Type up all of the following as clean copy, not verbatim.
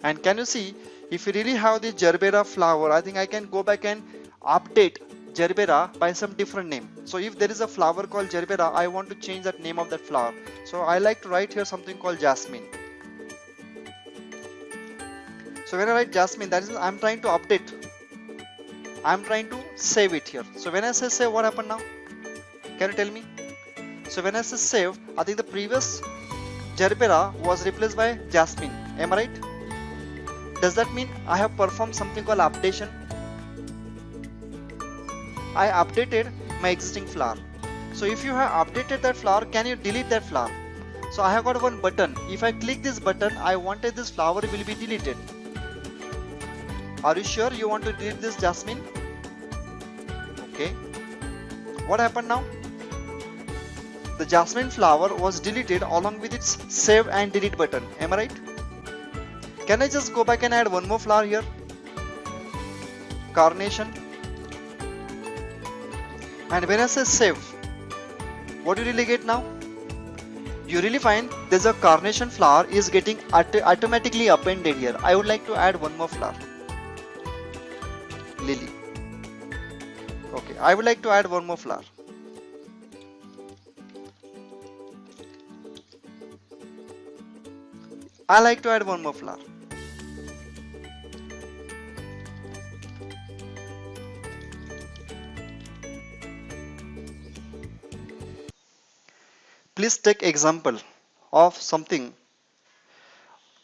And can you see, if you really have the Gerbera flower, I think I can go back and update Gerbera by some different name. So if there is a flower called Gerbera, I want to change that name of that flower. So I like to write here something called Jasmine. So when I write Jasmine, that is I'm trying to update. I'm trying to save it here. So when I say save, what happened now? Can you tell me? So when I say save, I think the previous Gerbera was replaced by Jasmine. Am I right? Does that mean I have performed something called updation? I updated my existing flower. So if you have updated that flower, can you delete that flower? So I have got one button. If I click this button, I wanted this flower will be deleted. Are you sure you want to delete this Jasmine? Okay. What happened now? The Jasmine flower was deleted along with its save and delete button. Am I right? Can I just go back and add one more flower here? Carnation. And when I say save, what do you really get now? You really find there's a carnation flower is getting automatically appended here. I would like to add one more flower. Lily. Okay, I would like to add one more flower. I like to add one more flower. Please take example of something.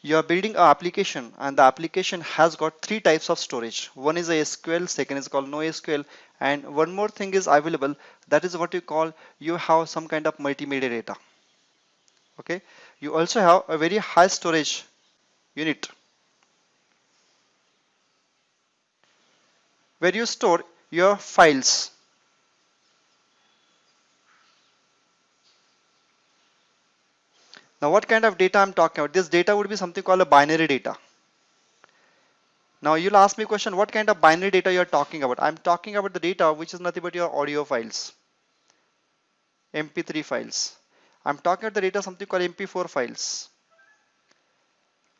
You are building an application and the application has got three types of storage. One is a SQL, second is called NoSQL, and one more thing is available. That is what you call, you have some kind of multimedia data. Okay, you also have a very high storage unit where you store your files. Now what kind of data I'm talking about? This data would be something called a binary data. Now you'll ask me a question, what kind of binary data you're talking about? I'm talking about the data which is nothing but your audio files, MP3 files. I'm talking about the data something called MP4 files.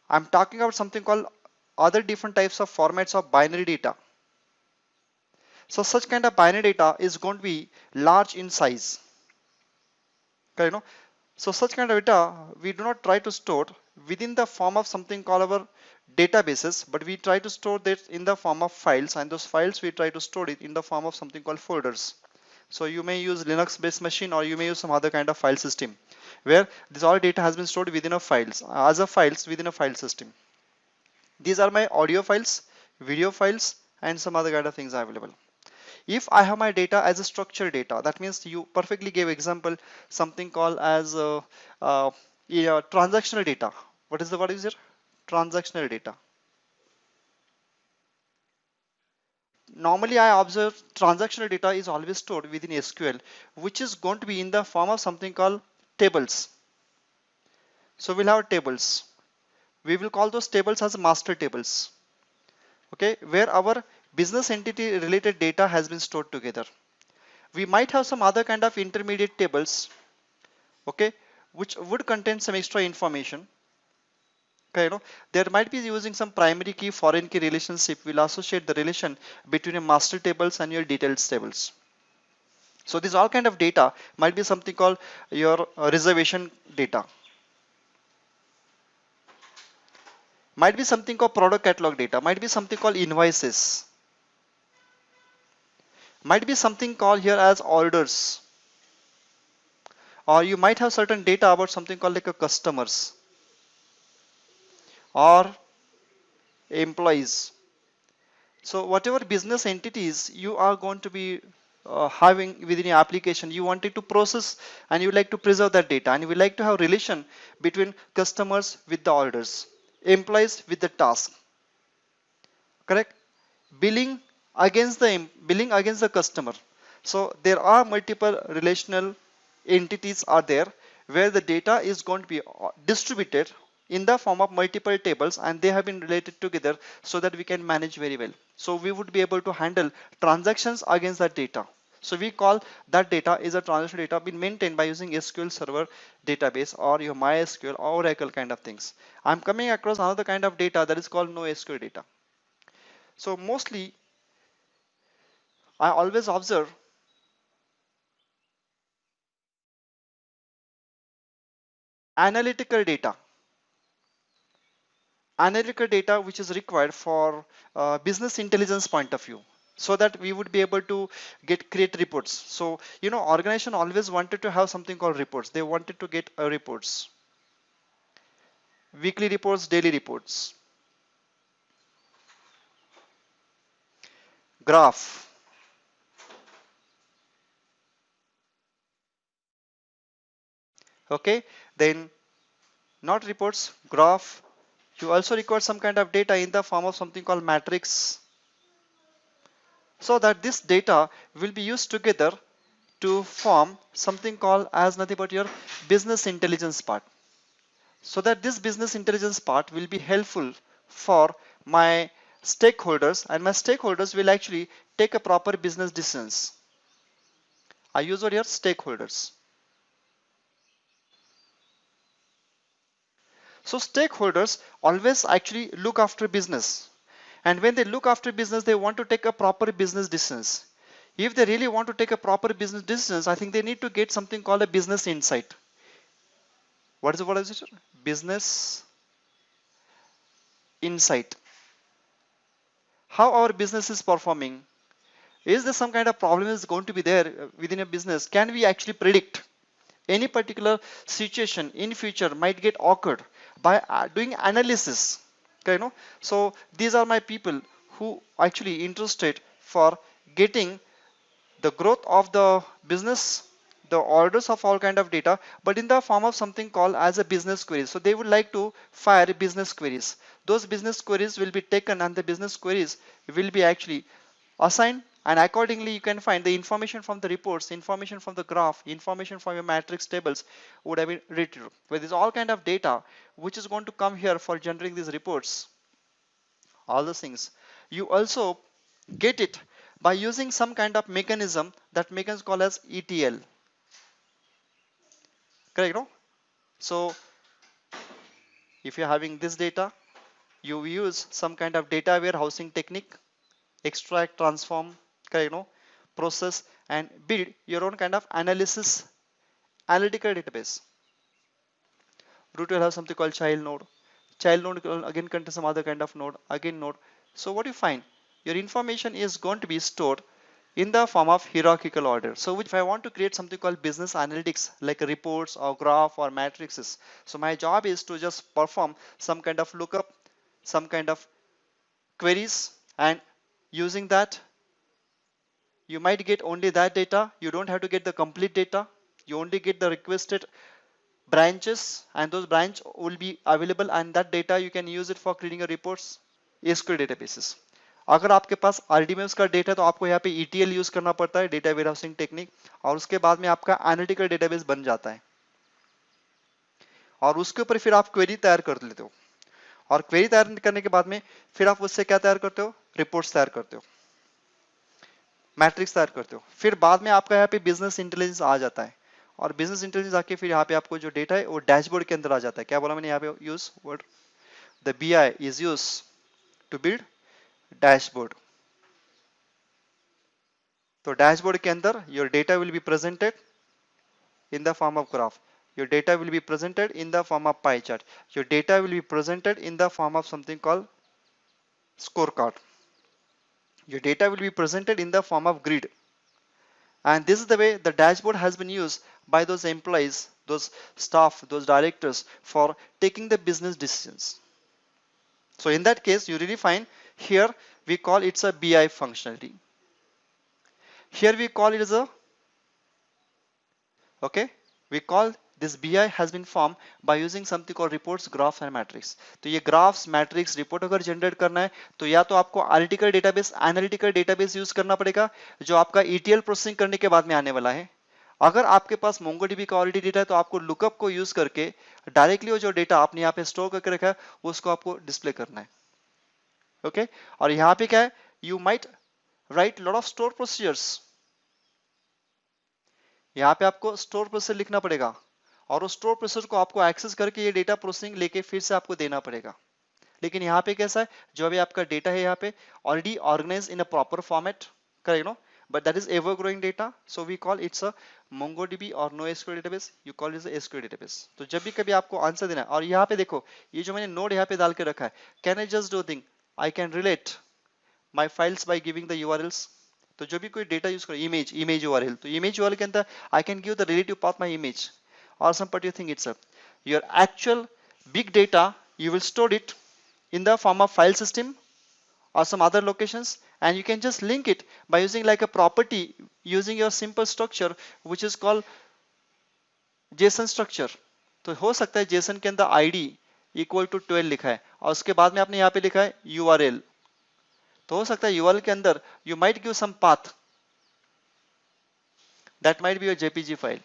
I'm talking about something called other different types of formats of binary data. So such kind of binary data is going to be large in size. Okay, you know? So such kind of data we do not try to store within the form of something called our databases, but we try to store that in the form of files, and those files we try to store it in the form of something called folders. So you may use Linux based machine or you may use some other kind of file system where this all data has been stored within a files as a files within a file system. These are my audio files, video files, and some other kind of things available. If I have my data as a structured data, that means you perfectly gave example something called as transactional data. What is the word is it? Transactional data. Normally I observe transactional data is always stored within SQL, which is going to be in the form of something called tables. So we'll have tables. We will call those tables as master tables. Okay, where our business entity related data has been stored together. We might have some other kind of intermediate tables, okay, which would contain some extra information. Okay, you know, there might be using some primary key, foreign key relationship. Will associate the relation between your master tables and your details tables. So this all kind of data might be something called your reservation data. Might be something called product catalog data. Might be something called invoices. Might be something called here as orders. Or you might have certain data about something called like a customers or employees. So whatever business entities you are going to be having within your application, you wanted to process and you like to preserve that data, and you would like to have relation between customers with the orders, employees with the task, correct? Billing against the customer. So there are multiple relational entities are there where the data is going to be distributed in the form of multiple tables, and they have been related together so that we can manage very well. So we would be able to handle transactions against that data. So we call that data is a transactional data being maintained by using SQL Server database or your MySQL or Oracle kind of things. I'm coming across another kind of data that is called NoSQL data. So mostly I always observe analytical data. Analytical data which is required for business intelligence point of view, so that we would be able to create reports. So organization always wanted to have something called reports. They wanted to get reports, weekly reports, daily reports, graph. Okay, then not reports, graph. You also require some kind of data in the form of something called matrix, so that this data will be used together to form something called as nothing but your business intelligence part. So that this business intelligence part will be helpful for my stakeholders, and my stakeholders will actually take a proper business decisions. I use what here, stakeholders. So stakeholders always actually look after business, and when they look after business they want to take a proper business decisions. If they really want to take a proper business decisions, I think they need to get something called a business insight. What is it? Business insight. How our business is performing. Is there some kind of problem is going to be there within a business? Can we actually predict any particular situation in future might get occurred by doing analysis? Okay, so these are my people who actually interested for getting the growth of the business, the orders of all kind of data, but in the form of something called as a business queries. So they would like to fire business queries. Those business queries will be taken, and the business queries will be actually assigned, and accordingly you can find the information from the reports, information from the graph, information from your matrix tables would have been retrieved. With this all kind of data which is going to come here for generating these reports, all those things, you also get it by using some kind of mechanism. That mechanism called as ETL. Correct, no? So if you're having this data, you use some kind of data warehousing technique, extract, transform, correct, process, and build your own kind of analytical database. Root will have something called child node. Child node again contains some other kind of node, again node. So what you find, your information is going to be stored in the form of hierarchical order. So if I want to create something called business analytics like reports or graph or matrices, so my job is to just perform some kind of lookup, some kind of queries, and using that you might get only that data. You don't have to get the complete data. You only get the requested branches, and those branch will be available, and that data you can use it for creating your reports. SQL databases. अगर आपके पास RDBMS का data है तो आपको यहाँ पे ETL use करना पड़ता है, डेटा वेयरहाउसिंग टेक्निक, और उसके बाद में आपका एनालिटिकल डेटाबेस बन जाता है, और उसके ऊपर फिर आप क्वेरी तैयार कर लेते हो, और क्वेरी तैयार करने के बाद में फिर आप उससे क्या तैयार करते हो, रिपोर्ट्स तैयार करते हो, मैट्रिक्स तैयार करते हो, फिर बाद में आपका यहाँ पे बिजनेस इंटेलिजेंस आ जाता है, और बिजनेस इंटेलिजेंस आके फिर यहाँ पे आपको जो डेटा है वो डैशबोर्ड के अंदर आ जाता है. क्या बोला मैंने यहाँ पे use word, the BI is use to build dashboard. तो डैशबोर्ड के अंदर your data will be presented in the form of graph. Your data will be presented in the form of pie chart. Your data will be presented in the form of something called scorecard. Your data will be presented in the form of grid. And this is the way the dashboard has been used by those employees, those staff, those directors for taking the business decisions. So in that case, you really find here we call it's a BI functionality. Here we call it as a, okay, we call this BI has been formed by using something called reports, graphs and matrix. तो ये graphs, matrix, report अगर generate करना है तो या तो आपको analytical database use करना पड़ेगा जो आपका ETL processing करने के बाद में आने वाला है. अगर आपके पास MongoDB का ऑलरेडी डेटा है तो आपको लुकअप को यूज करके डायरेक्टली वो जो डेटा आपने यहाँ पे स्टोर करके रखा है उसको आपको डिस्प्ले करना है. ओके, और यहाँ पे क्या है, you might right lot of store procedures. यहाँ पे आपको स्टोर प्रोसेसर लिखना पड़ेगा और उस स्टोर प्रोसेसर को आपको एक्सेस करके ये डेटा प्रोसेसिंग लेके फिर से आपको देना पड़ेगा। लेकिन यहाँ पे कैसा है, जो अभी आपका डेटा है यहाँ पे already organize in a proper format, correct no, but that is ever growing data, so we call it's a MongoDB और NoSQL database, you call it a SQL database. तो जब भी कभी आपको आंसर देना है, और यहाँ पे देखो ये जो मैंने नोड यहाँ पे डाल के रखा है, can I just do thing, I can relate my files by giving the URLs। तो जो भी कोई डेटा यूज करो, इमेज URL, तो इमेज URL के अंदर I can give the relative path my image or some particular thing itself. Your actual big data, you will store it in the form of file system or some other locations, and you can just link it by using like a property using your simple structure which is called JSON structure. तो हो सकता है JSON के अंदर ID equal to 12 लिखा है और उसके बाद में आपने यहाँ पे लिखा है URL, तो हो सकता है URL के अंदर you might give some path that might be your JPG file,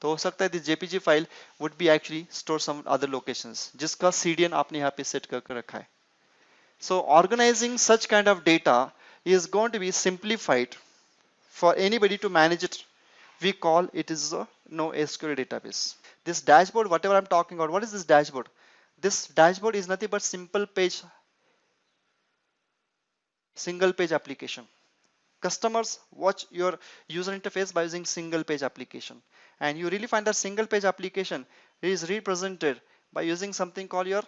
तो हो सकता है this JPG file would be actually store some other locations जिसका CDN आपने यहाँ पे सेट करके रखा है। So organising such kind of data is going to be simplified for anybody to manage it. We call it is a NoSQL database. This dashboard, whatever I'm talking about, what is this dashboard? This dashboard is nothing but single page application. Customers watch your user interface by using single page application, and you really find that single page application is represented by using something called your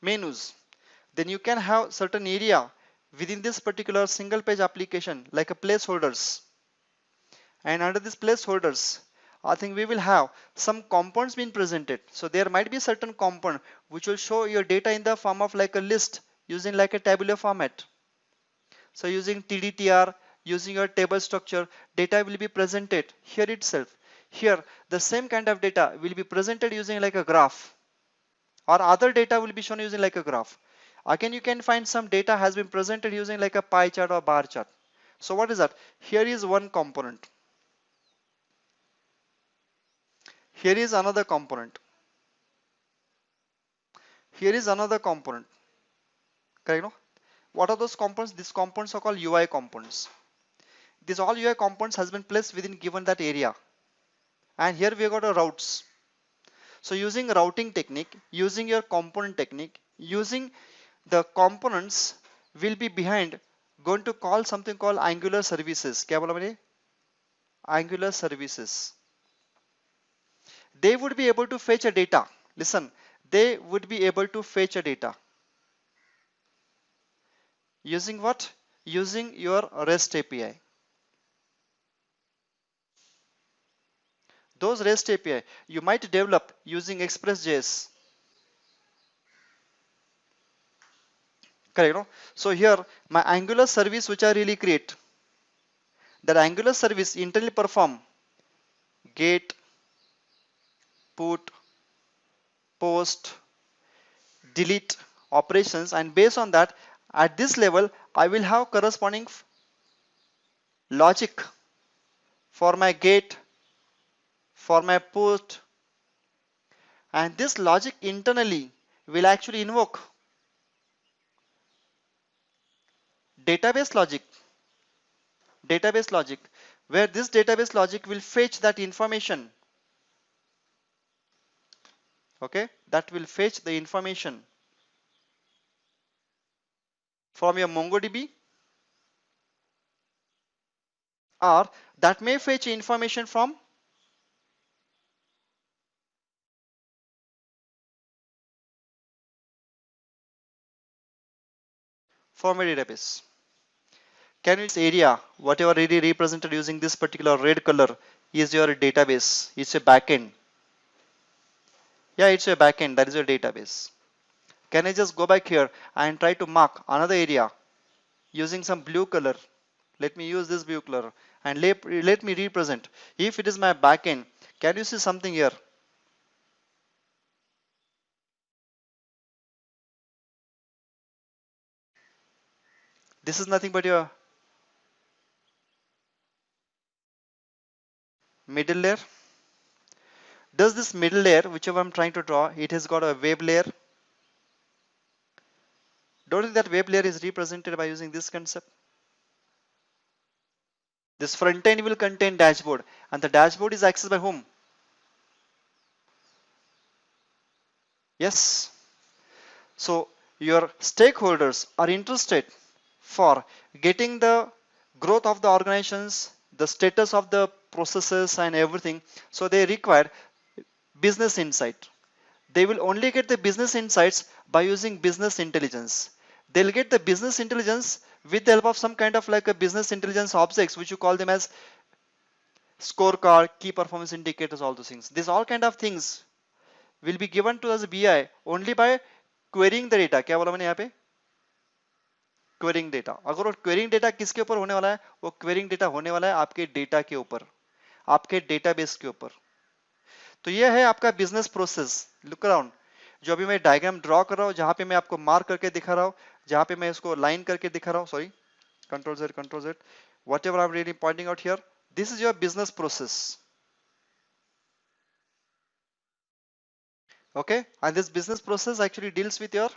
menus. Then you can have certain area within this particular single page application like a placeholders, and under these placeholders I think we will have some components being presented. So there might be certain component which will show your data in the form of like a list using like a tabular format. So using TDTR, using your table structure, data will be presented here itself. Here, the same kind of data will be presented using like a graph, or other data will be shown using like a graph. Again, you can find some data has been presented using like a pie chart or bar chart. So what is that? Here is one component. Here is another component. Here is another component. Correct? No? What are those components? These components are called UI components. These all UI components has been placed within given that area. And here we got a routes. So using routing technique, using your component technique, using the components will be behind going to call something called Angular services. क्या बोला मैंने? Angular services. They would be able to fetch a data. Listen, they would be able to fetch a data. Using what? Using your REST API. Those REST API you might develop using Express.js. Correct, no? So here my Angular service which I really create, that Angular service internally perform get, put, post, delete operations, and based on that at this level I will have corresponding logic for my get, for my put, and this logic internally will actually invoke database logic, where this database logic will fetch that information, okay, that will fetch the information from your MongoDB, or that may fetch information from a database. Can you see this area, whatever really represented using this particular red color is your database, it's a backend. Yeah, it's a backend, that is your database. Can I just go back here and try to mark another area using some blue color? Let me use this blue color and let me represent. If it is my backend, can you see something here? This is nothing but your middle layer. Does this middle layer, whichever I'm trying to draw, it has got a web layer? Don't you think that web layer is represented by using this concept? This front end will contain dashboard, and the dashboard is accessed by whom? Yes. So your stakeholders are interested for getting the growth of the organizations, the status of the processes and everything. So they require business insight. They will only get the business insights by using business intelligence. They'll get the business intelligence with the help of some kind of like a business intelligence objects, which you call them as scorecard, key performance indicators, all those things. These all kind of things will be given to us BI only by querying the data. क्या बोला मैंने यहाँ पे? Querying data. अगर वो querying data किसके ऊपर होने वाला है? वो querying data होने वाला है आपके डेटा के ऊपर, आपके डेटाबेस के ऊपर. तो ये है आपका बिजनेस प्रोसेस. Look around. जो अभी मैं डायग्राम ड्रॉ कर रहा हूँ, जहां पे मैं आपको मार्क करके दिखा रहा हूँ, जहां पे मैं इसको लाइन करके दिखा रहा हूँ, sorry, control Z, what ever I am really pointing out here, this is your business process. Okay, and this business process actually deals with your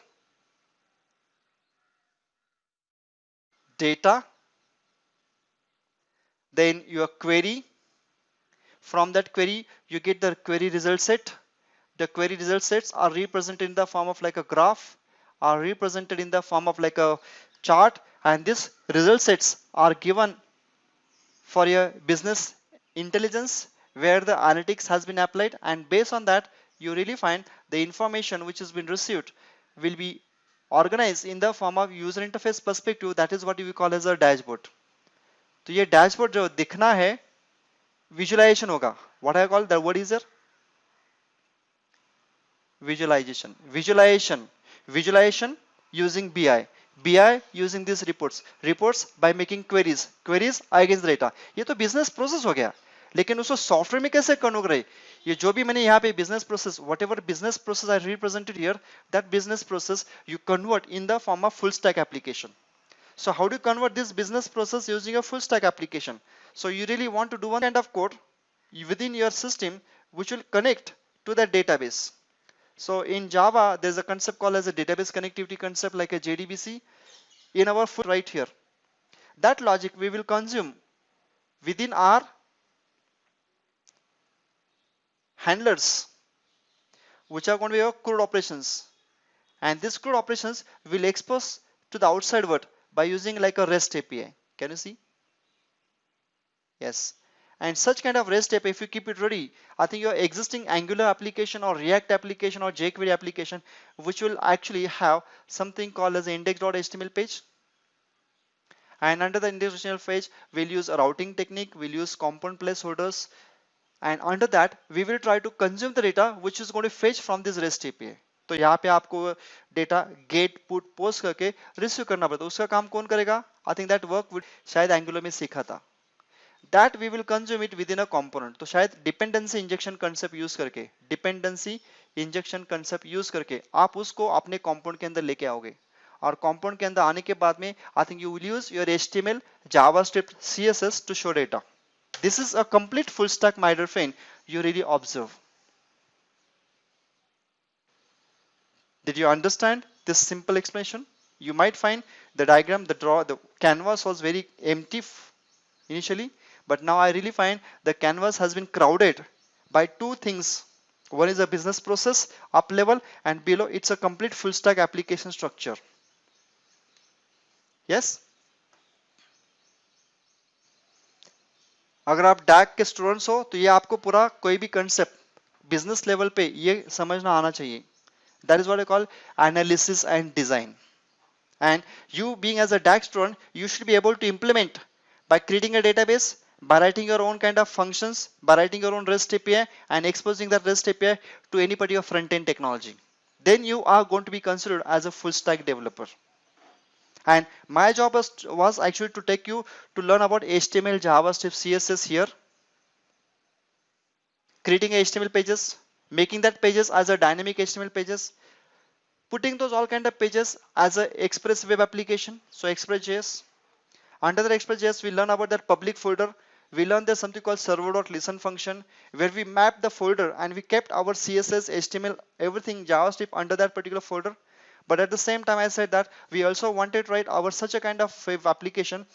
data, then your query. From that query you get the query result set. The query result sets are represented in the form of like a graph, are represented in the form of like a chart, and these result sets are given for your business intelligence, where the analytics has been applied, and based on that you really find the information which has been received will be organized in the form of user interface perspective. That is what we call as a dashboard. तो ये dashboard जो दिखना है visualisation होगा. What I call the word is visualization using bi using these reports by making queries against data. ये तो business process हो गया, लेकिन उसको सॉफ्टवेयर में कैसे कन्वर्ट करे? ये जो भी मैंने यहाँ पे business process, what ever business process I represented here, that business process you convert in the form of full stack application. So how do you convert this business process using a full stack application? So you really want to do one kind of code within your system which will connect to that database. So in Java, there's a concept called as a database connectivity concept, like a JDBC. In our full right here, that logic we will consume within our handlers, which are going to be your CRUD operations. And this CRUD operations will expose to the outside world by using like a REST API. Can you see? Yes. And such kind of REST API, if you keep it ready, I think your existing Angular application or React application or jQuery application, which will actually have something called as the index.html page. And under the index.html page, we'll use a routing technique, we'll use component placeholders. And under that, we will try to consume the data which is going to fetch from this REST API. तो यहाँ पे आपको data get put post करके receive करना पड़ता है. उसका काम कौन करेगा? आई थिंक दैट वर्क शायद एंगुलर में सीखा था. That we will consume it within a component. तो शायद डिपेंडेंसी इंजेक्शन कंसेप्ट यूज करके आप उसको अपने कंपोनेंट के अंदर लेके आओगे. और कंपोनेंट के अंदर आने के बाद में आई think you will use your HTML, JavaScript, CSS to show data. This is a complete full stack, my dear friend. You really observe. Did you understand this simple explanation? You might find the diagram, the canvas was very empty initially, but now I really find the canvas has been crowded by two things. One is a business process up level, and below it's a complete full stack application structure. Yes? अगर आप deck के students हो तो ये आपको पूरा कोई भी कंसेप्ट बिजनेस लेवल पे ये समझना आना चाहिए. That is what I call analysis and design. And you being as a DAX student, you should be able to implement by creating a database, by writing your own kind of functions, by writing your own REST API and exposing that REST API to any particular front-end technology. Then you are going to be considered as a full stack developer. And my job was actually to take you to learn about HTML, JavaScript, CSS here, creating HTML pages, making that pages as a dynamic HTML pages, putting those all kind of pages as a Express web application, so Express.js. Under the Express.js, we learn about that public folder. We learn there's something called server.listen function, where we map the folder and we kept our CSS, HTML, everything JavaScript under that particular folder. But at the same time, I said that we also wanted to write our such a kind of web application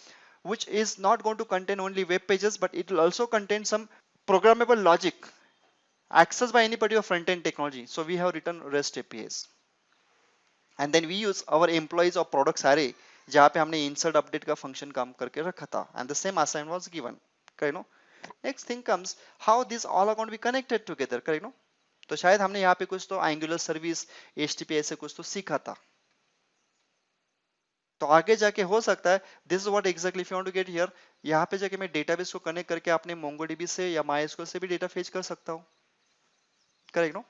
which is not going to contain only web pages, but it will also contain some programmable logic accessed by any particular front-end technology. So we have written REST APIs. And then we use our employees or products array जहाँ पे हमने insert update का function काम करके रखा था, and the same assignment was given. Correct, no? Next thing comes how these all are going to be connected together. Correct, no? तो शायद हमने यहाँ पे कुछ तो Angular service, HTTP ऐसे कुछ तो सीखा था. तो आगे जाके हो सकता है this is what exactly if you want to get here, यहाँ पे जाके मैं database को connect करके अपने MongoDB से या MySQL से भी data fetch कर सकता हूँ. Correct, no?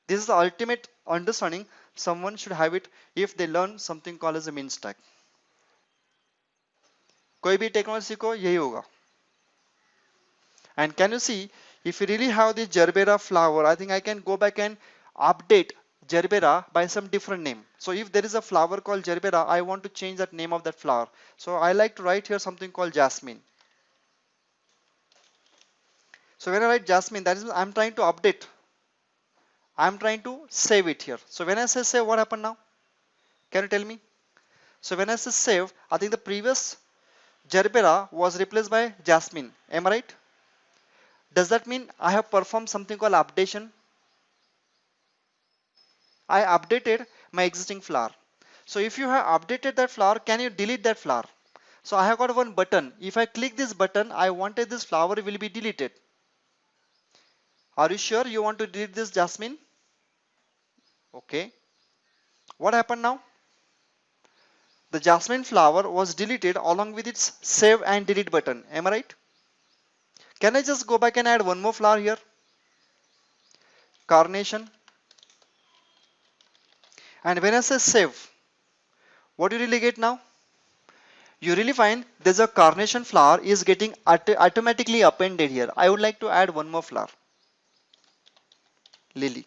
This is the ultimate understanding someone should have it if they learn something called as a min stack. कोई भी टेक्नोलॉजी सीखो यही होगा. And can you see, if you really have the Gerbera flower, I think I can go back and update Gerbera by some different name. So if there is a flower called Gerbera, I want to change that name of that flower. So I like to write here something called Jasmine. So when I write Jasmine, that is I'm trying to update. I'm trying to save it here. So when I say save, what happened now? Can you tell me? So when I say save, I think the previous Gerbera was replaced by Jasmine. Am I right? Does that mean I have performed something called updation? I updated my existing flower. So if you have updated that flower, can you delete that flower? So I have got one button. If I click this button, I wanted this flower will be deleted. Are you sure you want to delete this Jasmine? Okay. What happened now? The Jasmine flower was deleted along with its save and delete button. Am I right? Can I just go back and add one more flower here? Carnation. And when I say save, what do you really get now? You really find there's a carnation flower is getting automatically appended here. I would like to add one more flower. Lily.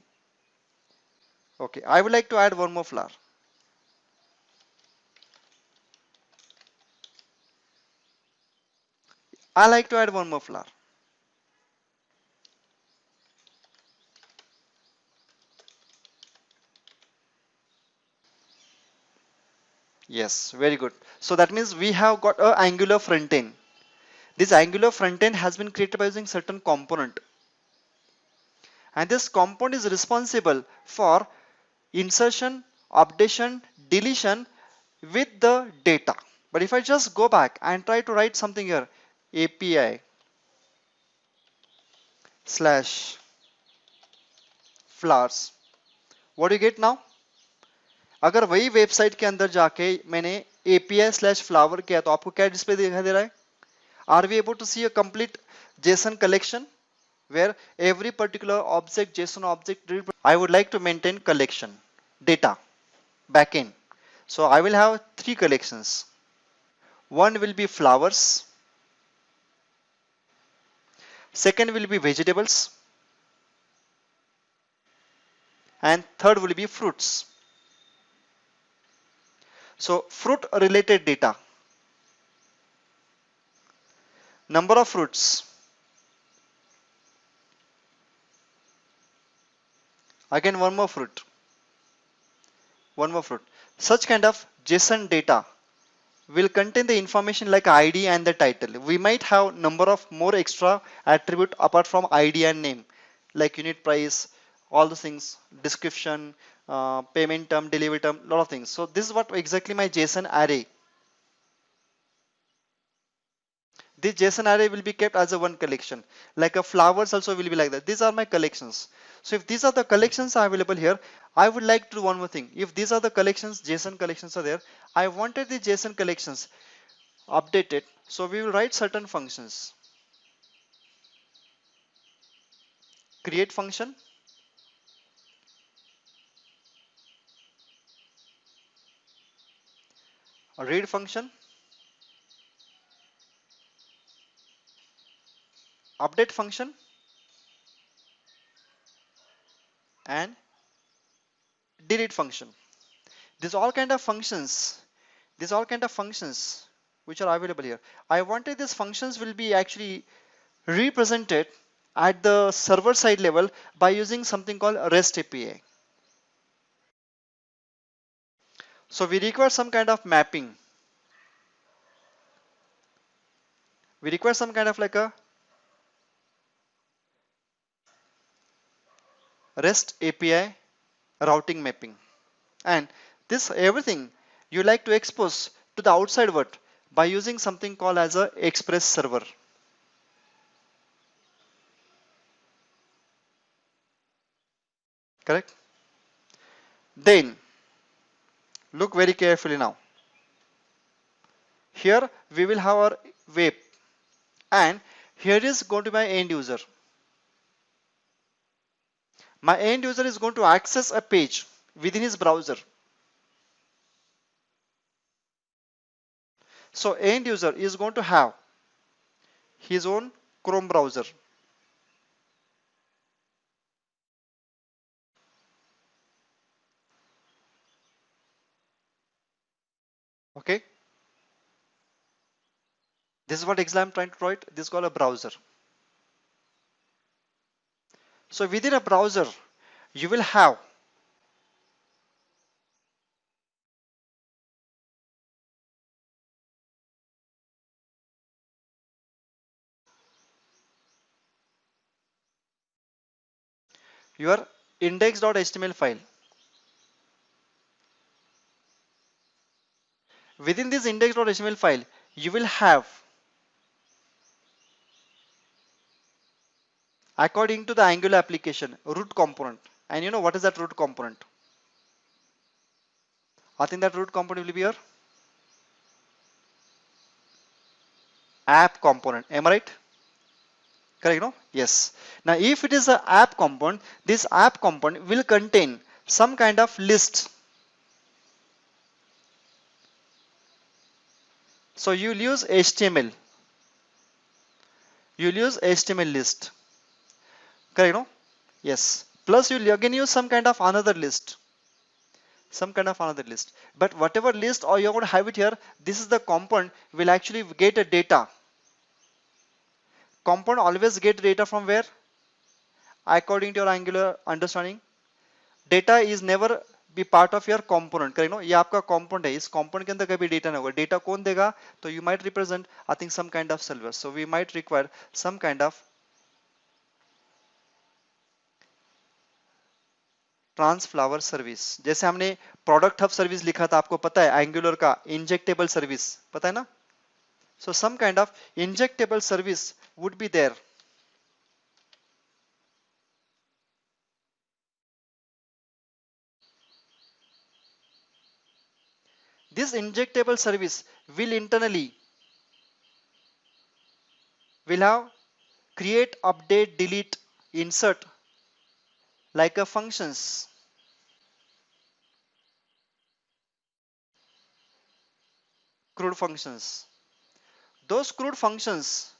Okay, I would like to add one more flower. I like to add one more flower. Yes, very good. So that means we have got a Angular front end. This Angular front end has been created by using certain component. And this component is responsible for insertion, updation, deletion with the data. But if I just go back and try to write something here, API slash flowers, what do you get now? अगर वही website के अंदर जाके मैंने API slash flower किया तो आपको क्या डिस्प्ले दिखाई दे रहा है? Are we able to see a complete JSON collection where every particular object, JSON object, I would like to maintain collection, data, backend. So I will have three collections. One will be flowers. Second will be vegetables. And third will be fruits. So fruit related data. Number of fruits. Again one more fruit. One more fruit. Such kind of JSON data will contain the information like ID and the title. We might have number of more extra attribute apart from ID and name, like unit price, all the things, description, payment term, delivery term, lot of things. So this is what exactly my JSON array. This JSON array will be kept as a one collection. Like a flowers also will be like that. These are my collections. So if these are the collections are available here, I would like to do one more thing. If these are the collections, JSON collections are there, I wanted the JSON collections updated. So we will write certain functions. Create function. Read function. Update function. And delete function. These all kind of functions which are available here. I wanted these functions will be actually represented at the server side level by using something called REST API. So we require some kind of mapping. We require some kind of like a REST API routing mapping, and this everything you like to expose to the outside world by using something called as a express server. Correct? Then look very carefully now. Here we will have our web, and here is going to be my end user. My end user is going to access a page within his browser. So end user is going to have his own Chrome browser. Okay. This is what exactly I'm trying to write. This is called a browser. So within a browser, you will have your index.html file. Within this index.html file, you will have, according to the Angular application, root component. And you know what is that root component? I think that root component will be your app component. Am I right? Correct, no? Yes. Now, if it is an app component, this app component will contain some kind of list. So you'll use HTML. You'll use HTML list. Correct, no? Yes. Plus you'll again use some kind of another list. Some kind of another list. But whatever list or you're going to have it here, this is the component will actually get a data. Component always get data from where? According to your Angular understanding, data is never be part of your component. Correct no? ये आपका component है. इस component के अंदर कभी data नहीं होगा. Data कौन देगा? तो you might represent, I think, some kind of server. So we might require some kind of ट्रांसफ्लावर सर्विस. जैसे हमने प्रोडक्ट हब सर्विस लिखा था, आपको पता है एंगुलर का इंजेक्टेबल सर्विस, पता है ना? So some kind of injectable service would be there. This injectable service will internally will have create, update, delete, insert like a functions. CRUD functions. Those CRUD functions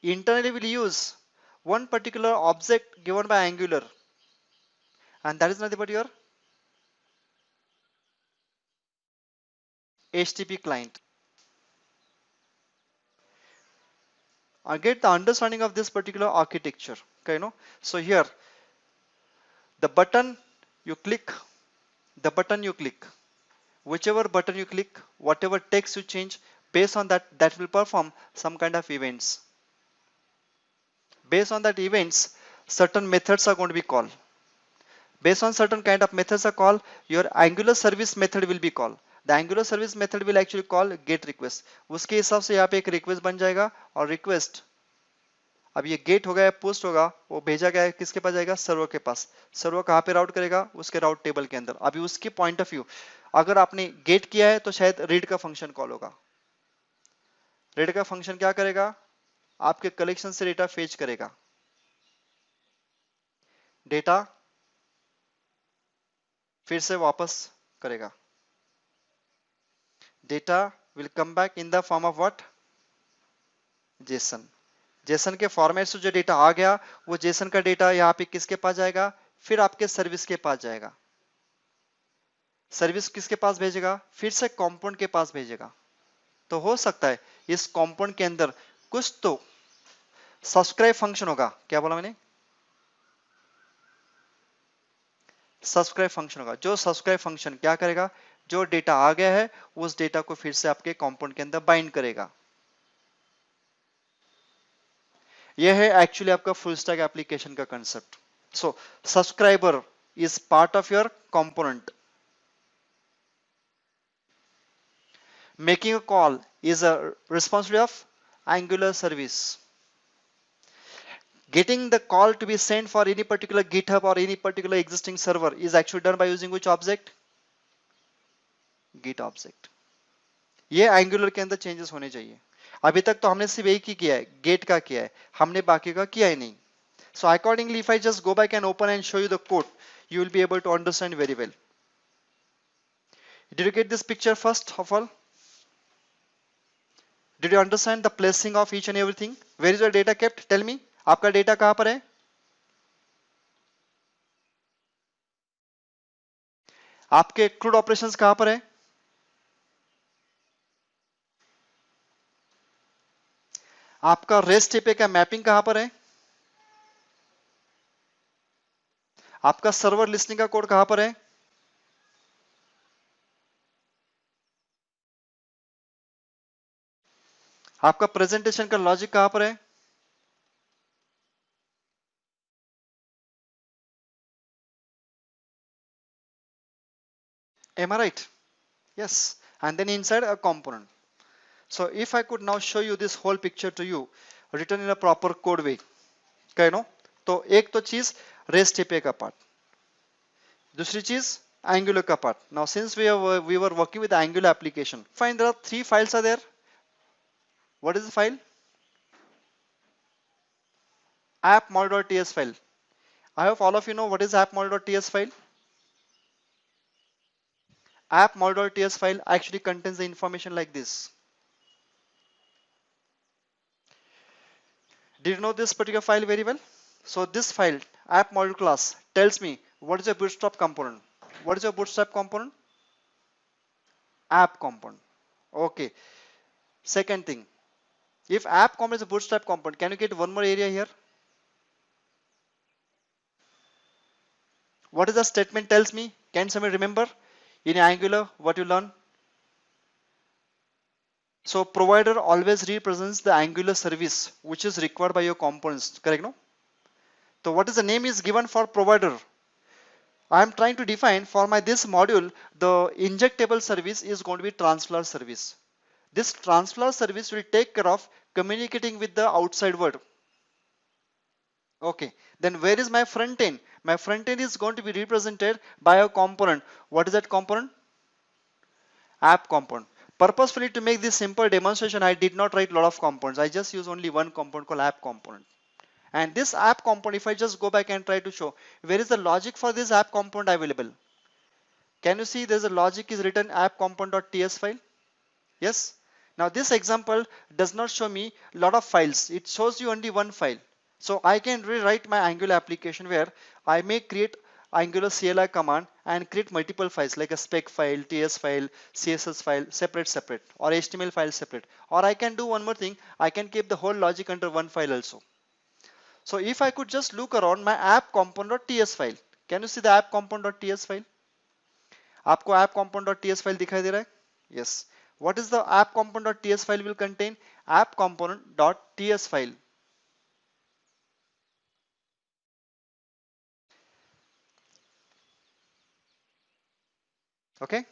internally will use one particular object given by Angular, and that is nothing but your HTTP client. I get the understanding of this particular architecture. Okay, no? So here, the button you click, the button you click, whichever button you click, whatever text you change, based on that, that will perform some kind of events. Based on that events, certain methods are going to be called. Based on certain kind of methods are called, your Angular service method will be called. The Angular service method will actually call get request. उसके हिसाब से यहाँ पे एक request बन जाएगा, और request अब ये गेट होगा या पोस्ट होगा, वो भेजा गया है किसके पास जाएगा? सर्वर के पास. सर्वर कहाँ पे राउट करेगा? उसके राउट टेबल के अंदर. अभी उसके पॉइंट ऑफ व्यू, अगर आपने गेट किया है तो शायद रीड का फंक्शन कॉल होगा. रीड का फंक्शन क्या करेगा? आपके कलेक्शन से डेटा फेच करेगा. डेटा फिर से वापस करेगा. Data will come back in the form of what? Jason. Jason के फॉर्मेट से जो डेटा आ गया, वो जेसन का डेटा यहाँ पे किसके पास जाएगा? फिर आपके सर्विस के पास जाएगा. सर्विस किसके पास भेजेगा? फिर से कंपोनेंट के पास भेजेगा. तो हो सकता है इस कंपोनेंट के अंदर कुछ तो सब्सक्राइब फंक्शन होगा. क्या बोला मैंने? सब्सक्राइब फंक्शन होगा. जो सब्सक्राइब फंक्शन क्या करेगा? जो डेटा आ गया है उस डेटा को फिर से आपके कंपोनेंट के अंदर बाइंड करेगा. यह है एक्चुअली आपका फुल स्टैक एप्लीकेशन का concept. So subscriber is part of your component. Making a call is a responsibility of Angular service. Getting the call to be sent for any particular GitHub or any particular existing server is actually done by using which object? Git object. ये Angular के अंदर changes होने चाहिए. अभी तक तो हमने सिर्फ एक ही किया है, गेट का किया है, हमने बाकी का किया ही नहीं. So accordingly, if I just go back and open and show you the code, you will be able to understand very well. Did you get this picture first of all? Did you understand the placing of each and everything? Where is your data kept? Tell me. आपका data कहां पर है? आपके crude operations कहां पर है? आपका rest API का मैपिंग कहां पर है? आपका सर्वर लिस्टिंग का कोड कहां पर है? आपका प्रेजेंटेशन का लॉजिक कहां पर है? Am I right? Yes. And then inside a component. So if I could now show you this whole picture to you, written in a proper code way, okay, no? तो एक तो चीज REST API का part, दूसरी चीज Angular का part. Now since we were working with the Angular application, find there are 3 files are there. What is the file? App.model.ts file. I hope all of you know what is app.model.ts file. App.model.ts file actually contains the information like this. Did you know this particular file very well? So this file, app model class, tells me what is a bootstrap component. What is your bootstrap component? App component. Okay. Second thing, if app component is a bootstrap component, can you get one more area here? What is the statement tells me? Can somebody remember in Angular what you learn? So provider always represents the Angular service which is required by your components, correct? No? So what is the name is given for provider? I am trying to define for my this module, the injectable service is going to be transfer service. This transfer service will take care of communicating with the outside world. Okay, then where is my front end? My front end is going to be represented by a component. What is that component? App component. Purposefully to make this simple demonstration, I did not write a lot of components. I just use only one component called app component. And this app component, if I just go back and try to show, where is the logic for this app component available? Can you see there's a logic is written app component.ts file? Yes. Now this example does not show me a lot of files. It shows you only one file. So I can rewrite my Angular application where I may create Angular CLI command and create multiple files like a spec file, TS file, CSS file, separate, or HTML file separate. Or I can do one more thing. I can keep the whole logic under one file also. So if I could just look around my app component.ts file, can you see the app component.ts file? आपको app component.ts file दिखाई दे रहा है? Yes. What is the app component.ts file will contain? App component.ts file. Okay.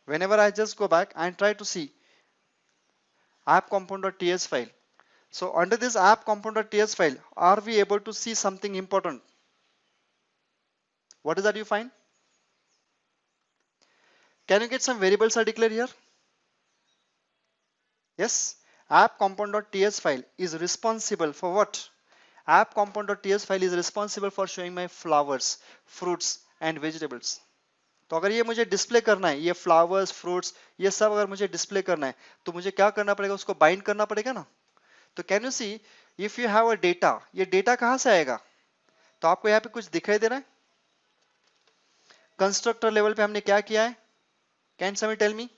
Whenever I just go back and try to see app component.ts file. So under this app component.ts file, are we able to see something important? What is that you find? Can you get some variables are declared here? Yes. App component.ts file is responsible for what? App component.ts file is responsible for showing my flowers, fruits and vegetables. तो अगर ये मुझे display करना है, ये flowers, fruits, ये सब अगर मुझे डिस्प्ले करना है, तो मुझे क्या करना पड़ेगा? उसको बाइंड करना पड़ेगा ना. तो can you see if you have a data, ये डेटा कहां से आएगा? तो आपको यहाँ पे कुछ दिखाई दे रहा है? कंस्ट्रक्टर लेवल पे हमने क्या किया है? Can somebody tell me?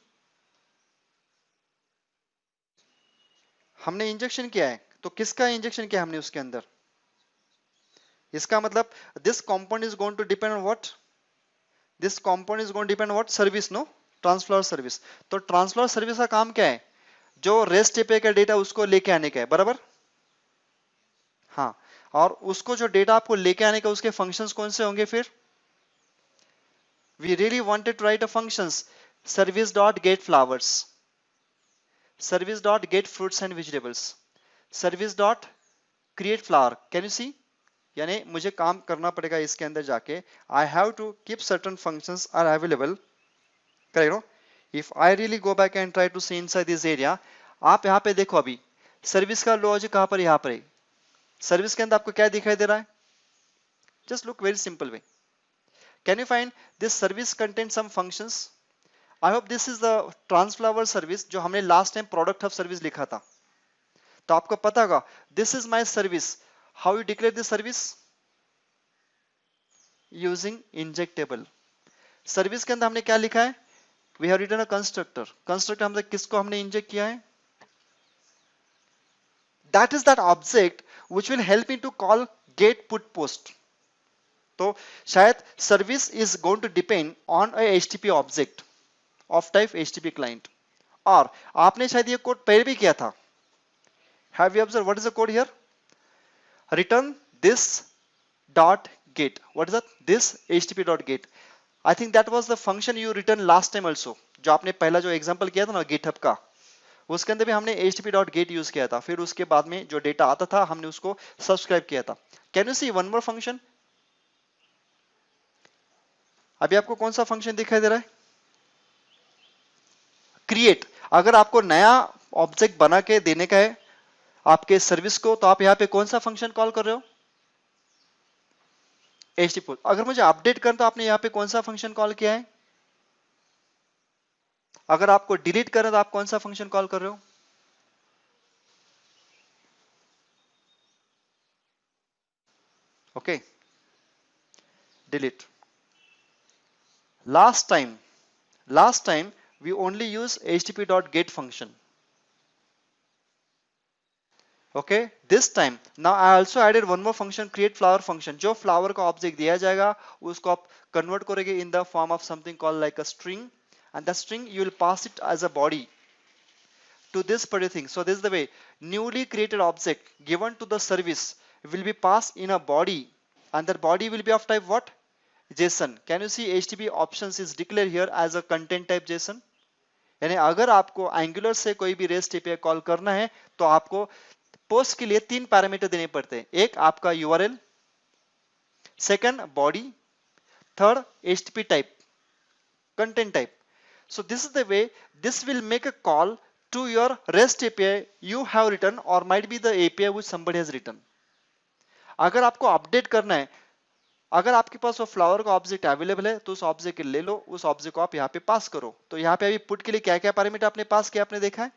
हमने इंजेक्शन किया है. तो किसका इंजेक्शन किया हमने उसके अंदर? इसका मतलब this component is going to depend on what? This component is going to depend on what? Service, no? Transfer service. तो ट्रांसफर सर्विस का काम क्या है? जो रेस्ट एपीआई का डेटा उसको लेके आने का है, बराबर? हाँ, और उसको जो डेटा आपको लेके आने का उसके फंक्शंस कौन से होंगे फिर? We really wanted to write a functions service dot get flowers, service dot get fruits and vegetables, service dot create flower. Can you see? यानी मुझे काम करना पड़ेगा इसके अंदर जाके. I have to keep certain functions are available. Correct, no? If I really go back and try to see inside this area, आप यहाँ पे देखो अभी सर्विस का लॉजिक कहाँ पर? यहाँ पर है. सर्विस के अंदर आपको क्या दिखाई दे रहा है? Just look very simple way. Can you find this service contains some functions? I hope this is the transflower service जो हमने last time product of service लिखा था. तो आपको पता होगा this is my service. How you declare this service? Using injectable. Service के अंदर हमने क्या लिखा है? We have written a constructor. Constructor हमने किसको हमने इंजेक्ट किया है? That is that object which will help me to call get put post. तो शायद service is going to depend on a HTTP object of type HTTP client. और आपने शायद ये कोड पहले भी किया था. Have you observe what is the code here? Return this dot gate. What is that? This HTTP dot gate. I think that was the function you return last time also. जो आपने पहला जो example किया था ना GitHub का, उसके अंदर भी हमने HTTP डॉट गेट यूज किया था. फिर उसके बाद में जो डेटा आता था हमने उसको सब्सक्राइब किया था. Can you see one more function? अभी आपको कौन सा फंक्शन दिखाई दे रहा है? क्रिएट. अगर आपको नया ऑब्जेक्ट बना के देने का है आपके सर्विस को, तो आप यहां पे कौन सा फंक्शन कॉल कर रहे हो? HTTP. अगर मुझे अपडेट करना तो आपने यहां पे कौन सा फंक्शन कॉल किया है? अगर आपको डिलीट करना तो आप कौन सा फंक्शन कॉल कर रहे हो? Okay, delete. Last time we only use HTTP dot get function. Okay, this time now I also added one more function, create flower function. जो flower का ऑब्जेक्ट दिया जाएगा उसको आप कन्वर्ट करोगे in the form of something called like a string, and the string you will pass it as a body to this particular thing. So this is the way newly created object given to the service will be passed in a body, and that body will be of type what? JSON. Can you see HTTP options is declared here as a content type JSON? यानी अगर आपको angular से कोई भी rest API call करना है तो आपको पोस्ट के लिए 3 पैरामीटर देने पड़ते हैं. एक आपका URL, second body, third HTTP type, content type. So this is the way this will make a call to your REST API you have written or might be the API which somebody has written. अगर आपको update करना है, अगर आपके पास वो flower का object available है तो उस ऑब्जेक्ट ले लो, उस ऑब्जेक्ट को आप यहाँ पे पास करो. तो यहाँ पे अभी पुट के लिए क्या क्या पैरामीटर आपने पास किया आपने देखा है.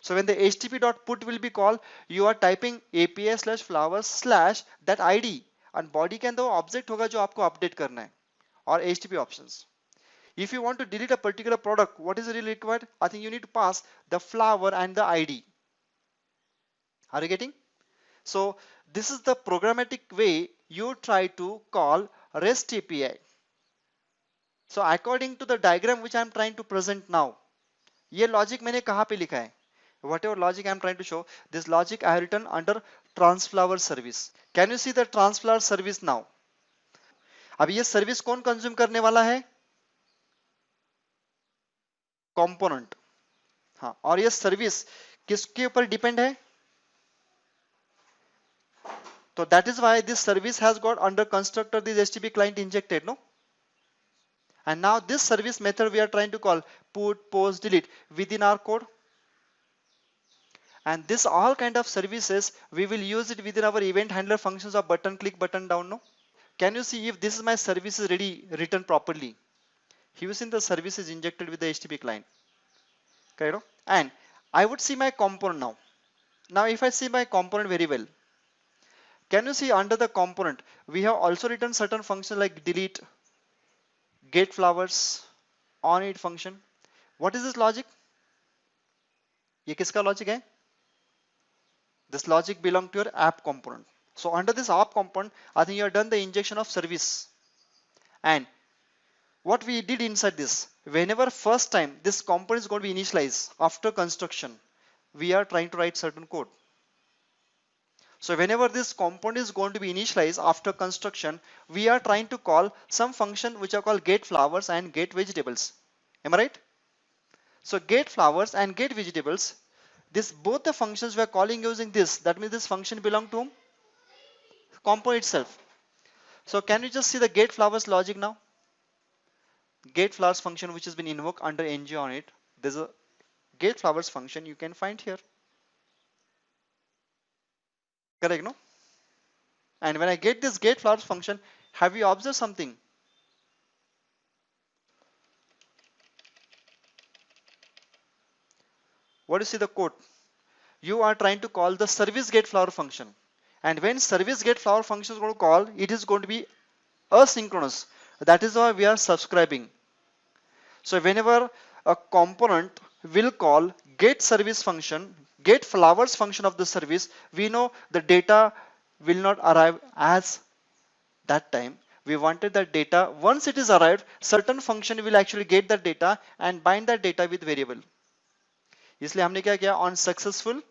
So when the HTTP dot put will be called, you are typing API slash flower slash that ID, and body के अंदर वो ऑब्जेक्ट होगा जो आपको अपडेट करना है, और HTTP options. If you want to delete a particular product, what is really required? I think you need to pass the flower and the ID. Are you getting? So this is the programmatic way you try to call REST API. So according to the diagram which I am trying to present now, ये logic मैंने कहाँ पे लिखा है? Whatever logic I am trying to show, this logic I have written under transflower service. Can you see the transflower service now? अब ये service कौन consume करने वाला है? कंपोनेंट. हाँ, और ये सर्विस किसके ऊपर डिपेंड है? So that is why this service has got under constructor this HTTP client injected, no? And now this service method we are trying to call put, post, delete within our code. And this all kind of services we will use it within our event handler functions of button click, button down, no? Can you see if this is my service is ready written properly? Here you see the service is injected with the HTTP client. Okay, no? And I would see my component now. Now if I see my component very well, can you see under the component we have also written certain functions like delete, get flowers, on it function. What is this logic? ये किसका logic है? This logic belong to your app component. So under this app component, I think you have done the injection of service. And what we did inside this, whenever first time this component is going to be initialized after construction, we are trying to write certain code. So whenever this component is going to be initialized after construction, we are trying to call some function which are called get flowers and get vegetables. Am I right? So get flowers and get vegetables, this both the functions we are calling using this. That means this function belong to component itself. So can you just see the get flowers logic now? Get flowers function which has been invoked under ng on it. There's a get flowers function you can find here. Correct, no? And when I get this get flowers function, have you observed something? What is see the code? You are trying to call the service get flower function. And when service get flower function is going to call, it is going to be asynchronous. That is why we are subscribing. So whenever a component will call get service function, get flowers function of the service, we know the data will not arrive as that time. We wanted that data, once it is arrived, certain function will actually get that data and bind that data with variable. इसलिए हमने क्या किया, on successful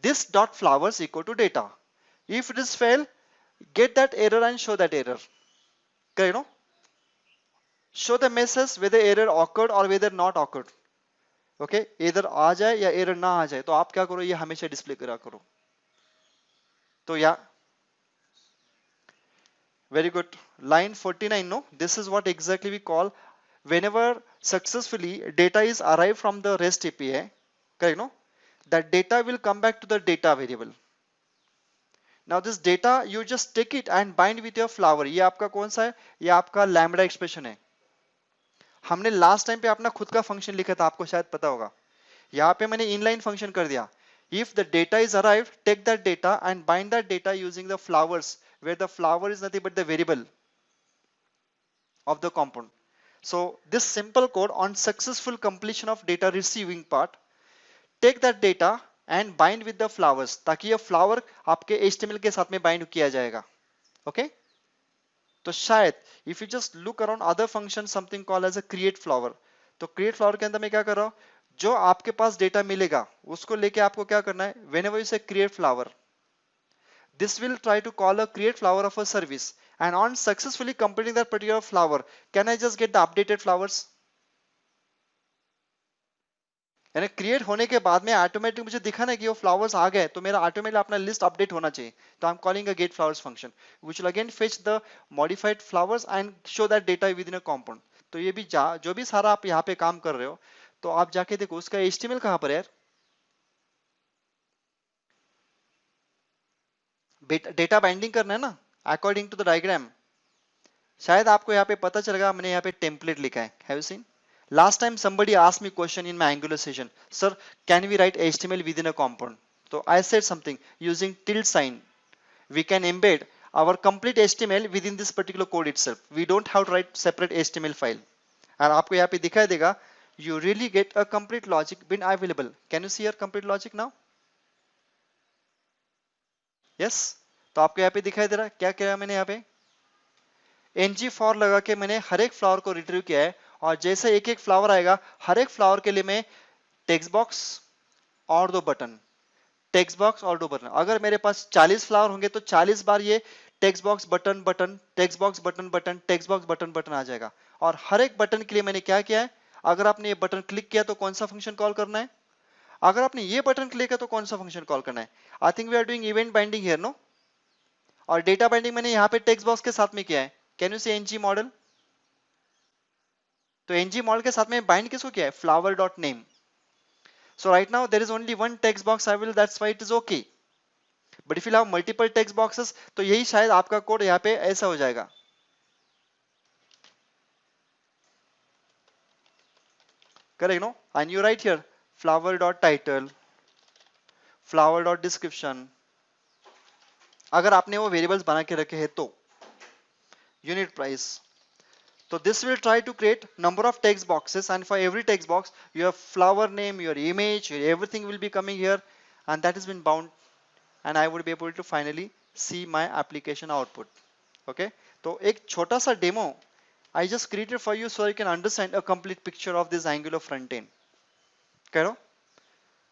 this dot flowers equal to data. If it is fail, get that error and show that error. Okay, you know, show the message whether error occurred or whether not occurred. Okay, either आ जाए या error ना आ जाए, तो आप क्या करो, ये हमेशा डिस्प्ले करा करो. तो या very good. Line 49, no, this is what exactly we call whenever successfully data is arrived from the REST API. Okay, no, that data will come back to the data variable. Now this data you just take it and bind with your flower. ये आपका कौन सा है, ये आपका lambda expression है. हमने last time पे अपना खुद का फंक्शन लिखा था, आपको शायद पता होगा. यहाँ पे मैंने इनलाइन फंक्शन कर दिया. If the data is arrived, take that data and bind that data using the flowers, where the flower is nothing but the variable of the component. So this simple code on successful completion of data receiving part, take that data and bind with the flowers, ताकि ये flower आपके HTML के साथ में bind किया जाएगा. Okay? तो शायद if you just look around other function something called as a create flower, तो create flower के अंदर मैं क्या कर रहा हूँ, जो आपके पास डेटा मिलेगा उसको लेके आपको क्या करना है, whenever you say create flower, this will try to call a create flower of a service, and on successfully completing that particular flower, can I just get the updated flowers? यानी create होने के बाद में automatic मुझे दिखा ना कि वो फ्लावर्स आ गए, तो मेरा ऑटोमेटिकली अपना लिस्ट अपडेट होना चाहिए. तो I am calling a get flowers function which will again fetch the modified flowers and show that data within a compound. तो ये भी जो भी सारा आप यहाँ पे काम कर रहे हो, तो आप जाके देखो उसका HTML कहाँ पर है यार. डेटा बाइंडिंग करना है ना अकॉर्डिंग टू द डायग्राम. शायद आपको यहाँ पे पता चलेगा, मैंने यहाँ पे टेम्पलेट लिखा है. Have you seen? Last time somebody asked me question in my Angular session, sir, can we write HTML within a component? So I said something, using tilde sign, we can embed our complete HTML within this particular code itself. We don't have to write separate HTML file. And आपको यहाँ पे दिखाई देगा, you really get a complete logic being available. Can you see your complete logic now? Yes? तो आपको यहाँ पे दिखाई दे रहा है क्या किया मैंने यहाँ पे, ng for लगा के मैंने हर एक फ्लावर को रिट्रीव किया है, और जैसे एक एक फ्लावर आएगा हर एक फ्लावर के लिए मैं टेक्स्ट बॉक्स और दो बटन, टेक्स्ट बॉक्स और दो बटन. अगर मेरे पास 40 फ्लावर होंगे तो 40 बार ये text box button button text box button button text box button button आ जाएगा. और हर एक बटन के लिए मैंने क्या किया है, अगर आपने ये बटन क्लिक किया तो कौन सा फंक्शन कॉल करना है, अगर आपने ये बटन क्लिक किया तो कौन सा फंक्शन कॉल करना है. I think we are doing event binding here, no? और डेटा बाइंडिंग मैंने यहाँ पे टेक्स्ट बॉक्स के साथ में किया है. Can you see NG model? तो ng मॉडल के साथ में बाइंड किसको किया है, flower dot name. So right now there is only one text box available, that's why it is okay. But if you have multiple text boxes, तो यही शायद आपका कोड यहाँ पे ऐसा हो जाएगा. Correct, no? And you write here flower dot title, flower dot description. अगर आपने वो वेरिएबल्स बना के रखे हैं तो unit price. So this will try to create number of text boxes, and for every text box your flower name, your image, everything will be coming here, and that has been bound, and I would be able to finally see my application output. Okay, so एक छोटा सा demo I just created for you so you can understand a complete picture of this Angular front end. Okay, no?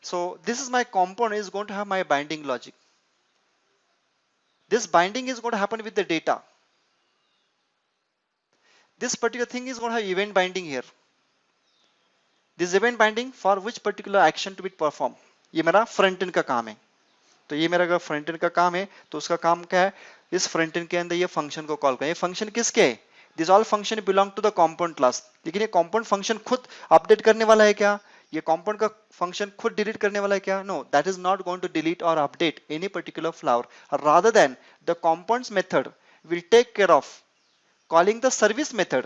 So this is my component is going to have my binding logic. This binding is going to happen with the data. This particular thing is going to have event binding here. This event binding for which particular action to be performed. ये मेरा front end का काम है. तो ये मेरा अगर front end का काम है तो उसका काम क्या है, इस फ्रंट एंड के अंदर ये फंक्शन को कॉल करें. ये फंक्शन किसके है? This all function belong to the compound class. लेकिन ये कंपाउंड फंक्शन खुद अपडेट करने वाला है क्या? ये कंपाउंड का फंक्शन खुद डिलीट करने वाला है क्या? No, that is not going to delete or update any particular flower. Rather than the compounds method will take care of calling the service method.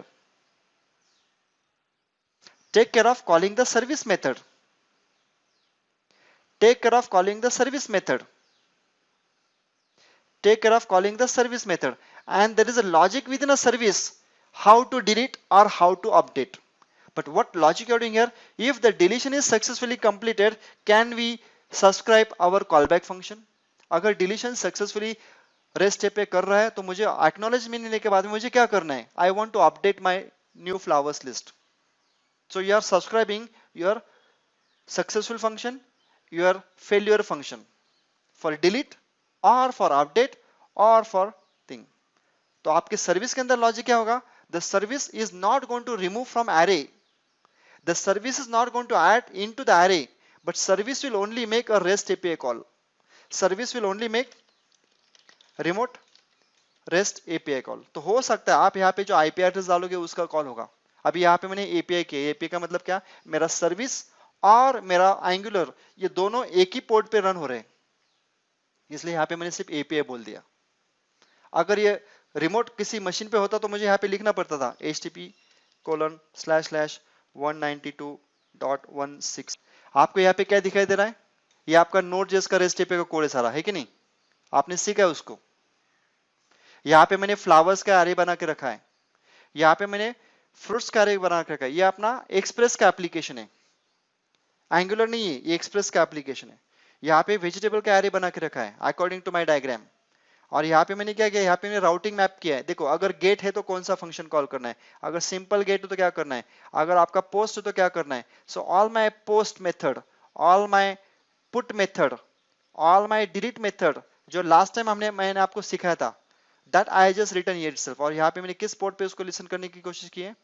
Take care of calling the service method. Take care of calling the service method. Take care of calling the service method. And there is a logic within a service how to delete or how to update. But what logic you are doing here? If the deletion is successfully completed, can we subscribe our callback function? अगर deletion successfully rest पे कर रहा है तो मुझे acknowledge मिलने के बाद में मुझे क्या करना है? I want to update my new flowers list. So you are subscribing your successful function, your failure function for delete और फॉर अपडेट और फॉर थिंग. तो आपके सर्विस के अंदर लॉजिक क्या होगा? The service is not going to remove from array, the service is not going to add into the array, but service will only make a rest API call. Service will only make remote rest API call. तो हो सकता है आप यहाँ पे जो IP address डालोगे उसका कॉल होगा. अभी यहाँ पे मैंने एपीआई किया. एपीआई का मतलब क्या? मेरा सर्विस और मेरा एंगुलर ये दोनों एक ही पोर्ट पे रन हो रहे हैं, इसलिए यहाँ पे मैंने सिर्फ एपीआई बोल दिया. अगर ये रिमोट किसी मशीन पे होता तो मुझे यहाँ पे लिखना पड़ता था http://192.16. आपको यहाँ पे क्या दिखाई दे रहा है? ये आपका नोड जेएस का रेस्ट एपीआई का कोड है सारा, है कि नहीं? आपने सीखा है उसको. यहाँ पे मैंने फ्लावर्स का एरे बना के रखा है, यहाँ पे मैंने फ्रूट्स का एरे बना के रखा है. ये अपना एक्सप्रेस का एप्लीकेशन है, एंगुलर नहीं है, ये एक्सप्रेस का एप्लीकेशन है. यहाँ पे वेजिटेबल का एरे बना के रखा है अकॉर्डिंग टू माय डायग्राम. और यहाँ पे मैंने क्या किया? यहाँ पे मैंने राउटिंग मैप किया है. देखो, अगर गेट है तो कौन सा फंक्शन कॉल करना है, अगर सिंपल गेट है तो क्या करना है, अगर आपका पोस्ट है तो क्या करना है. So all my post method, all my put method, all my delete method जो लास्ट टाइम मैंने आपको सिखाया था, that I just written here itself. और यहाँ पे मैंने किस पोर्ट पे उसको लिसन करने की कोशिश की है?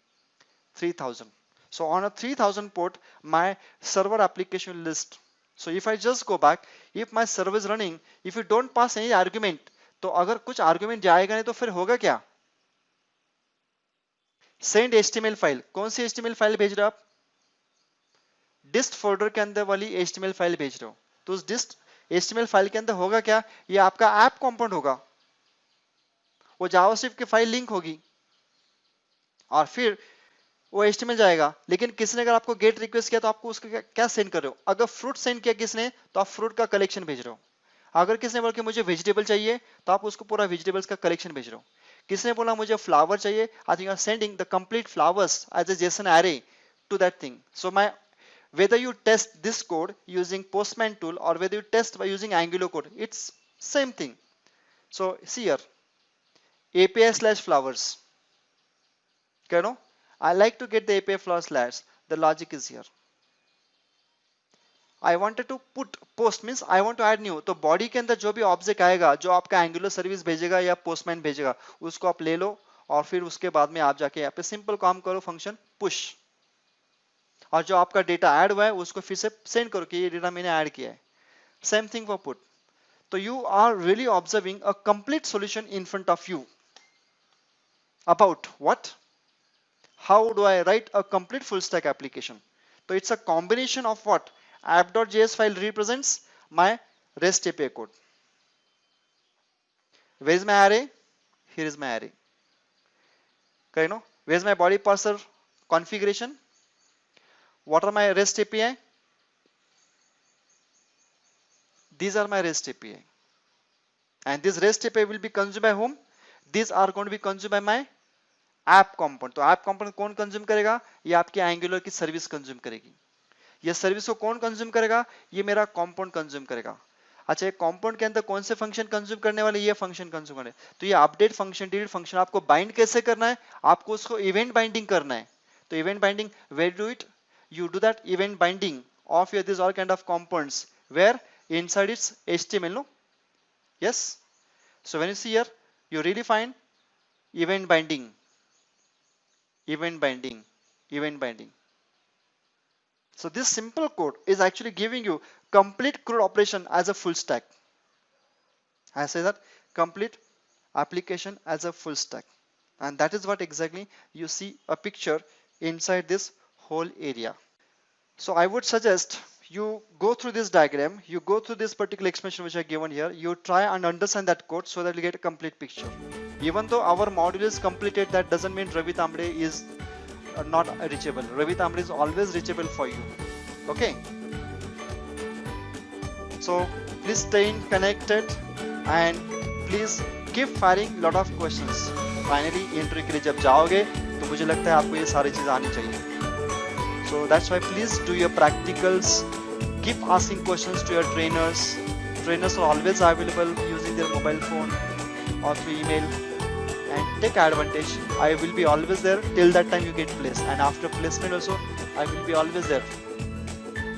3000. So on a 3000 port, my server application list. So if I just go back, if my server is running, if you don't pass any argument, तो अगर कुछ argument जाएगा नहीं तो फिर होगा क्या? Send HTML file. कौन सी HTML फाइल भेज रहे हो आप? dist फोल्डर के अंदर वाली HTML फाइल भेज रहे हो. तो उस dist HTML फाइल के अंदर होगा क्या? ये आपका ऐप कंपोनेंट होगा, वो जावास्क्रिप्ट की फाइल लिंक होगी और फिर वो HTML जाएगा. लेकिन किसने अगर आपको गेट रिक्वेस्ट किया तो आपको उसका क्या सेंड कर रहे हो? अगर फ्रूट सेंड किया किसने तो आप फ्रूट का कलेक्शन भेज रहे हो. अगर किसने बोला कि मुझे वेजिटेबल चाहिए तो आप उसको पूरा वेजिटेबल्स का कलेक्शन भेज रहे हो. किसने बोला मुझे फ्लावर चाहिए, I think you are sending the complete flowers as a JSON array to that thing. So my whether you test this code using Postman tool or whether you test by using Angular code, it's same thing. So see here, API/flowers. Okay, no? I like to get the API flowers slash. The logic is here. I wanted to put post means I want to add new. तो body के अंदर जो भी object आएगा, जो आपका Angular service भेजेगा या पोस्टमैन भेजेगा, उसको आप ले लो और फिर उसके बाद में आप जाके यहाँ पे सिंपल काम करो, फंक्शन पुश, और जो आपका डेटा ऐड हुआ है उसको फिर से सेंड करो कि ये डेटा मैंने ऐड किया है. Same thing for put. तो you are really observing a complete solution in front of you about what? How do I write a complete full stack application? So it's a combination of what? app.js file represents my REST API code. Where is my array? Here is my array. Okay, you know, where is my body parser configuration? What are my REST API? These are my REST API. And this REST API will be consumed by whom? These are going to be consumed by my app component. तो app component कौन consume करेगा? ये आपकी angular की service consume करेगी. ये service को कौन कंज्यूम करेगा? ये मेरा कंपोनेंट कंज्यूम करेगा. अच्छा, ये कंपोनेंट के अंदर कौन से फंक्शन कंज्यूम करने वाले? ये फंक्शन कंज्यूम करने. तो ये अपडेट फंक्शन, डिलीट फंक्शन आपको बाइंड कैसे करना है? आपको उसको इवेंट बाइंडिंग करना है. तो event binding, where do it? You do that event binding of your this all kind of components where inside its HTML. No? Yes. So when you see here, you really find event binding, event binding, event binding. So this simple code is actually giving you complete CRUD operation as a full stack. I say that complete application as a full stack. And that is what exactly you see a picture inside this whole area. So I would suggest you go through this diagram, you go through this particular explanation which I given here, you try and understand that code so that you get a complete picture. Even though our module is completed, that doesn't mean Ravi Tambre is not reachable. Ravi Tambre is always reachable for you. Okay. So please stay connected and please keep firing lot of questions. Finally interview के लिए जब जाओगे तो मुझे लगता है आपको ये सारी चीजें आनी चाहिए. So that's why please do your practicals. Keep asking questions to your trainers. Trainers are always available using their mobile phone or through email. And take advantage. I will be always there till that time you get placed. And after placement also, I will be always there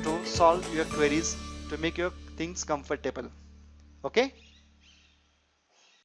to solve your queries, to make your things comfortable. Okay?